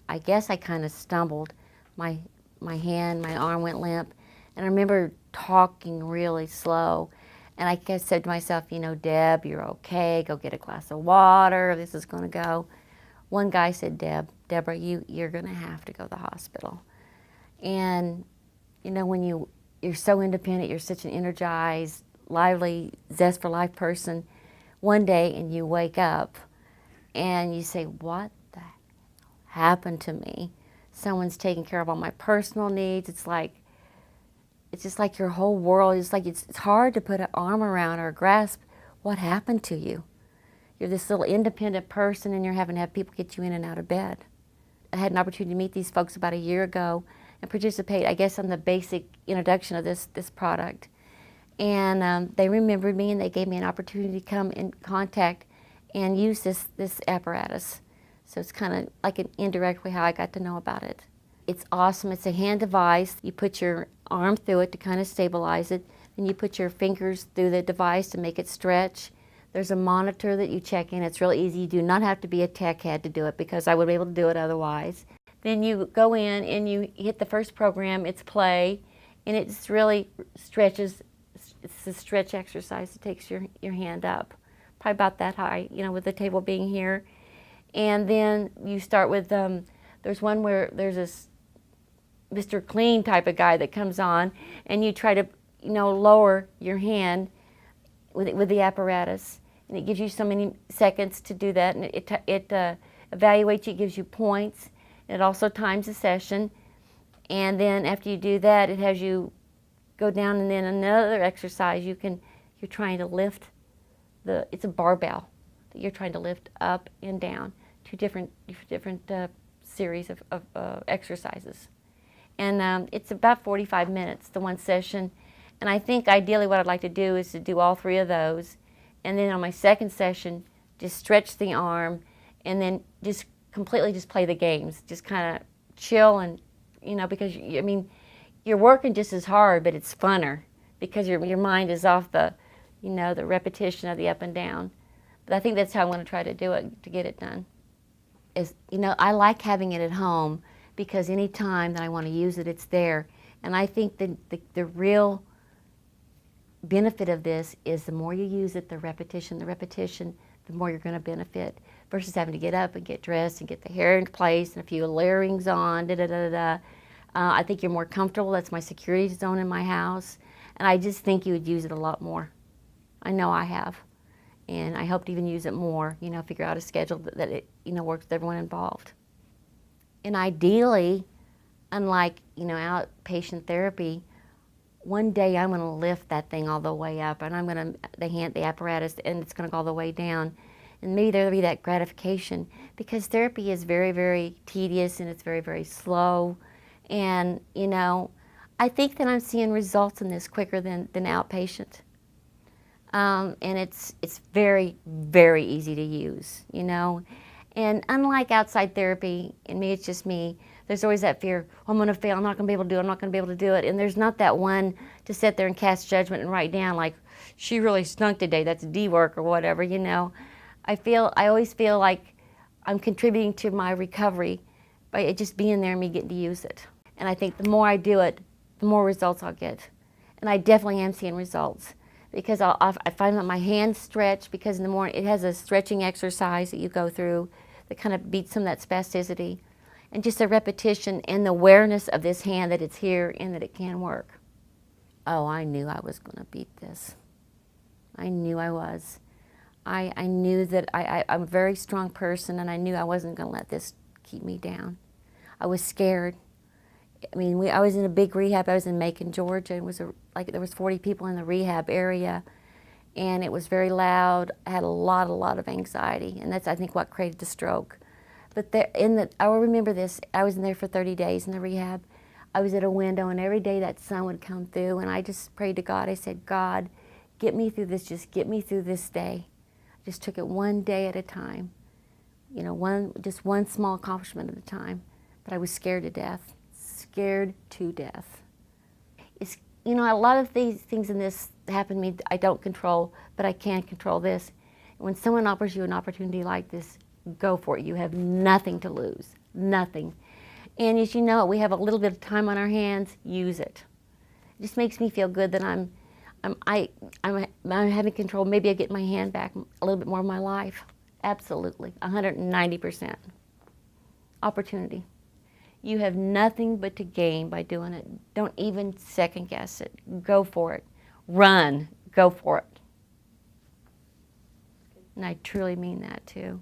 I guess I kind of stumbled. My, my arm went limp. And I remember talking really slow. And I said to myself, you know, Deb, you're okay. Go get a glass of water. This is going to go. One guy said, Deborah, you're going to have to go to the hospital. And, you know, when you're so independent, you're such an energized, lively, zest for life person, one day and you wake up and you say, what the hell happened to me? Someone's taking care of all my personal needs. It's just like your whole world, it's hard to put an arm around or grasp what happened to you. You're this little independent person and you're having to have people get you in and out of bed. I had an opportunity to meet these folks about a year ago and participate, I guess, on the basic introduction of this product. And they remembered me and they gave me an opportunity to come in contact and use this apparatus. So it's kind of like an indirect way how I got to know about it. It's awesome. It's a hand device. You put your arm through it to kind of stabilize it. Then you put your fingers through the device to make it stretch. There's a monitor that you check in. It's real easy. You do not have to be a tech head to do it because I would be able to do it otherwise. Then you go in and you hit the first program. It's play, and it just really stretches. It's a stretch exercise. It takes your hand up, probably about that high, you know, with the table being here. And then you start with, there's one where there's this Mr. Clean type of guy that comes on, and you try to, you know, lower your hand with the apparatus, and it gives you so many seconds to do that, and it evaluates you, it gives you points, and it also times the session, and then after you do that, it has you go down, and then another exercise you're trying to lift it's a barbell that you're trying to lift up and down, two different series of exercises. And it's about 45 minutes, the one session. And I think ideally what I'd like to do is to do all three of those. And then on my second session, just stretch the arm and then just completely just play the games. Just kind of chill and, you know, because, I mean, you're working just as hard, but it's funner because your mind is off the, you know, the repetition of the up and down. But I think that's how I'm going to try to do it, to get it done. You know, I like having it at home because any time that I want to use it, it's there. And I think the real benefit of this is the more you use it, the repetition, the more you're going to benefit versus having to get up and get dressed and get the hair in place and a few layerings on, I think you're more comfortable. That's my security zone in my house. And I just think you would use it a lot more. I know I have. And I hope to even use it more, you know, figure out a schedule that it, you know, works with everyone involved. And ideally, unlike, you know, outpatient therapy, one day I'm going to lift that thing all the way up, and I'm going to the apparatus, and it's going to go all the way down. And maybe there'll be that gratification because therapy is very, very tedious and it's very, very slow. And, you know, I think that I'm seeing results in this quicker than outpatient. And it's very, very easy to use, you know. And unlike outside therapy, and me, it's just me, there's always that fear, oh, I'm going to fail, I'm not going to be able to do it, I'm not going to be able to do it. And there's not that one to sit there and cast judgment and write down like, she really stunk today, that's D work or whatever, you know. I always feel like I'm contributing to my recovery by it just being there and me getting to use it. And I think the more I do it, the more results I'll get. And I definitely am seeing results because I find that my hands stretch because in the morning it has a stretching exercise that you go through that kind of beats some of that spasticity. And just the repetition and the awareness of this hand that it's here and that it can work. Oh, I knew I was going to beat this. I knew I was. I knew that I'm a very strong person and I knew I wasn't going to let this keep me down. I was scared. I mean, I was in a big rehab. I was in Macon, Georgia. It was there was 40 people in the rehab area, and it was very loud. I had a lot of anxiety, and that's I think what created the stroke. But I will remember this. I was in there for 30 days in the rehab. I was at a window, and every day that sun would come through, and I just prayed to God. I said, God, get me through this. Just get me through this day. I just took it one day at a time. You know, just one small accomplishment at a time. But I was scared to death. Scared to death. It's, you know, a lot of these things in this happen to me I don't control, but I can control this. When someone offers you an opportunity like this, go for it. You have nothing to lose. nothing. And as you know, we have a little bit of time on our hands, use it. It just makes me feel good that I'm having control. Maybe I get my hand back a little bit more of my life. Absolutely, 190%. Opportunity. You have nothing but to gain by doing it. Don't even second guess it. Go for it. Run. Go for it. And I truly mean that too.